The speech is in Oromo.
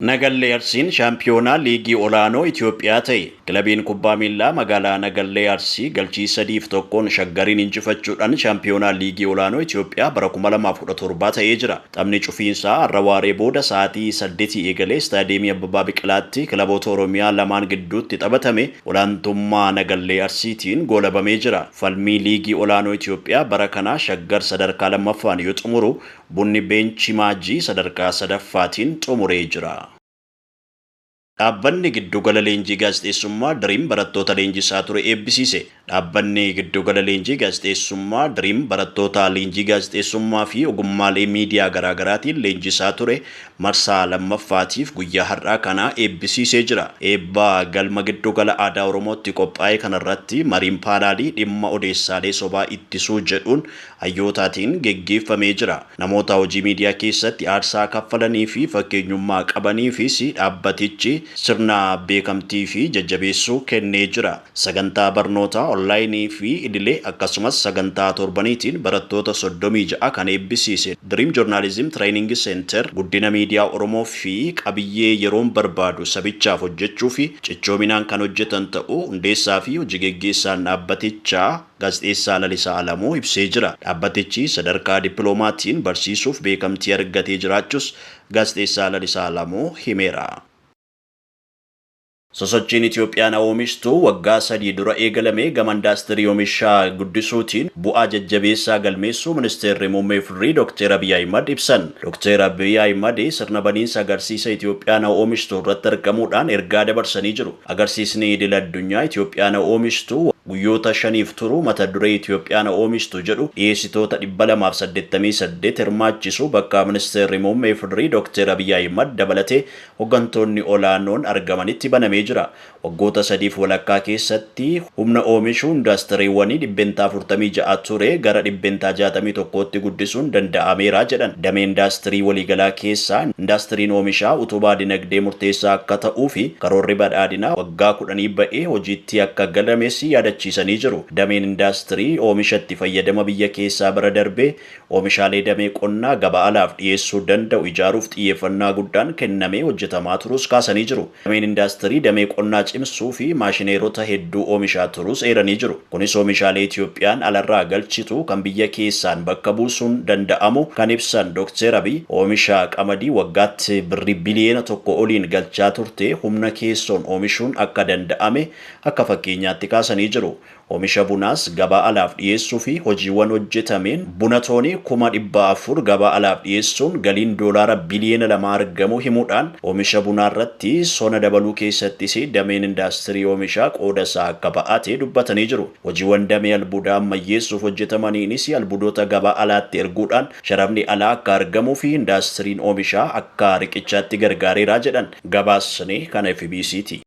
Nagallee Arsiin shaampiyoonaa liigii olaanoo Itoophiyaa ta'e. Kilabiin kubbaa miilaa magaalaa Nagallee Arsii galchii 3-1 shaggariin injifachuudhaan shaampiyoonaa liigii olaanoo Itoophiyaa bara 2017 ta'ee jira. Taphni cufiinsaa har'a waaree booda sa'aatii 8 eegalee istaadiyeemii Abbabaa Biqilaatti kilaboota Oromiyaa lamaan gidduutti taphatame olaantummaa Nagallee Arsiitiin goolabamee jira. Falmii liigii olaanoo Itoophiyaa bara kanaa shaggar sadarkaa lammaffaan yoo xumuru bunni beenchi maajii sadarkaa sadaffaatiin xumuree jira. Dhaabbanni giddugala leenjii gaazexeessummaa Diriim barattoota leenjisaa ture eebbisiise. Dhaabbanni giddugala leenjii gaazexeessummaa Diriim barattoota leenjii gaazexeessummaa fi ogummaalee miidiyaa garaagaraatiin leenjisaa ture marsaa lammaffaatiif guyyaa har'aa kana eebbisiisee jira. Eebbaa galma giddugala aadaa Oromootti qophaa'e kanarratti mariin paanaalii dhimma odeessaalee sobaa ittisuu jedhuun hayyootaatiin geggeeffamee jira. Namoota hojii miidiyaa keessatti aarsaa kaffalanii fi fakkeenyummaa qabaniifis dhaabbatichi sirna beekamtii fi jajjabeessuu kennee jira. Sagantaa barnoota onlaayinii fi idilee akkasumas sagantaa torbaniitiin barattoota 36 kan eebbisiise Diriim Joornaalizim Tireeningi Seenter guddina miidiyaa Oromoo fi qabiyyee yeroon barbaadu sabichaaf hojjechuu fi cichoominaan kan hojjetan ta'uu hundeessaa fi hojii geggeessaan dhaabbatichaa gaazexeessaa Lalisaa Alamuu ibsee jira. Dhaabbatichi sadarkaa dippiloomaatiin barsiisuuf beekamtii argatee jiraachuus gaazexeessaa Lalisaa Alamuu himeera. Sosochiin Itoophiyaan oomishtuu waggaa 3 dura eegalame gama indaastirii oomishaa guddisuutiin bu'aa jajjabeessaa galmeessuu ministeerri muummee firii Dr. Abiy Ahimad ibsan. Dr. Abiy Ahimad sirna baniinsa agarsiisa Itoophiyaan oomishtuu irratti argamuudhaan ergaa dabarsanii jiru. Agarsiisni idil addunyaa Itoophiyaan oomishtuu guyyoota 5 turu mata duree Itoophiyaan oomishtuu jedhu dhiyeessitoota 288 hirmaachisu bakka ministeerri muummee firii Dr. Abiy Ahimad dabalatee hooggantoonni olaanoon argamanitti baname jira. Waggoota 3 walakkaa keessatti humna oomishuu indaastiriiwwanii 46 ture gara 61tti guddisuun danda'ameera jedhan. Damee indaastirii waliigalaa keessaa indaastiriin oomishaa utubaa dinagdee murteessaa akka ta'uu fi karoorri badhaadhinaa waggaa 10 ba'ee hojiitti akka galames yaadachiisanii jiru. Dameen indaastirii oomishatti fayyadama biyya keessaa bira darbee oomishaalee damee qonnaa gabaa alaaf dhiyeessuu danda'u ijaaruuf xiyyeeffannaa guddaan kennamee hojjetamaa turus kaasanii jiru. Dameen indaastirii damee qonnaa cimsuu fi maashineerota hedduu oomishaa turus eeranii jiru. Kunis oomishaalee Itoophiyaan alarraa galchitu kan biyya keessaan bakka buusuun danda'amu kan ibsan Dr. Abiy oomisha qamadii waggaatti birrii biliyoona 1 oliin galchaa turte humna keessoon oomishuun akka danda'ame akka fakkeenyaatti kaasanii jiru. Oomisha bunaas gabaa alaaf dhiyeessuu fi hojiiwwan hojjetameen buna toonii 400,000 gabaa alaaf dhiyeessuun galiin doolaara biliyoona 2 argamu himuudhaan oomisha bunaa irratti sona dabaluu keessattis dameen indaastirii oomishaa qooda isaa akka ba'atee dubbatanii jiru. Hojiiwwan damee albuudaa ammayyeessuuf hojjetamaniinis albuudota gabaa alaatti erguudhaan sharafni alaa akka argamuu fi indaastiriin oomishaa akka riqichaatti gargaareera jedhan. Gabaasni kan FBC'ti.